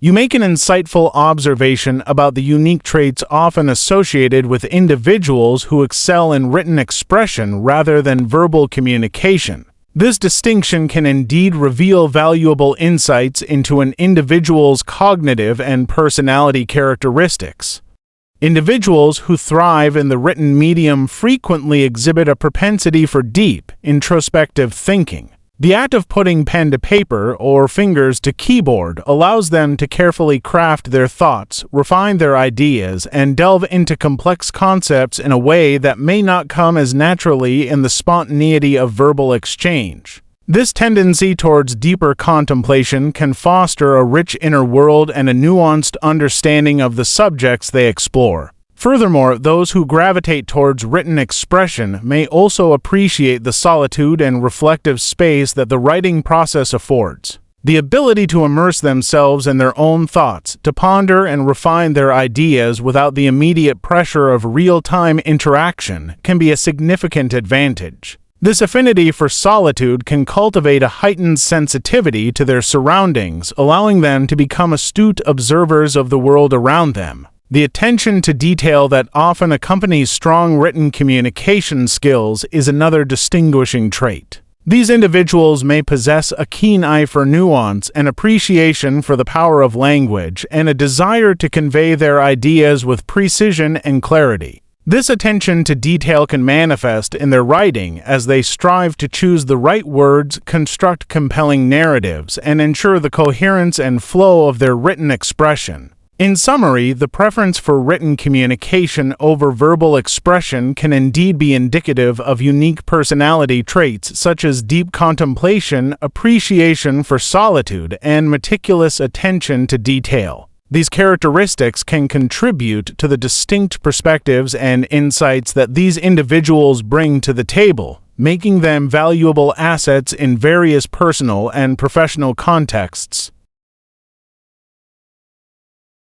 You make an insightful observation about the unique traits often associated with individuals who excel in written expression rather than verbal communication. This distinction can indeed reveal valuable insights into an individual's cognitive and personality characteristics. Individuals who thrive in the written medium frequently exhibit a propensity for deep, introspective thinking. The act of putting pen to paper or fingers to keyboard allows them to carefully craft their thoughts, refine their ideas, and delve into complex concepts in a way that may not come as naturally in the spontaneity of verbal exchange. This tendency towards deeper contemplation can foster a rich inner world and a nuanced understanding of the subjects they explore. Furthermore, those who gravitate towards written expression may also appreciate the solitude and reflective space that the writing process affords. The ability to immerse themselves in their own thoughts, to ponder and refine their ideas without the immediate pressure of real-time interaction, can be a significant advantage. This affinity for solitude can cultivate a heightened sensitivity to their surroundings, allowing them to become astute observers of the world around them. The attention to detail that often accompanies strong written communication skills is another distinguishing trait. These individuals may possess a keen eye for nuance, an appreciation for the power of language, and a desire to convey their ideas with precision and clarity. This attention to detail can manifest in their writing as they strive to choose the right words, construct compelling narratives, and ensure the coherence and flow of their written expression. In summary, the preference for written communication over verbal expression can indeed be indicative of unique personality traits such as deep contemplation, appreciation for solitude, and meticulous attention to detail. These characteristics can contribute to the distinct perspectives and insights that these individuals bring to the table, making them valuable assets in various personal and professional contexts.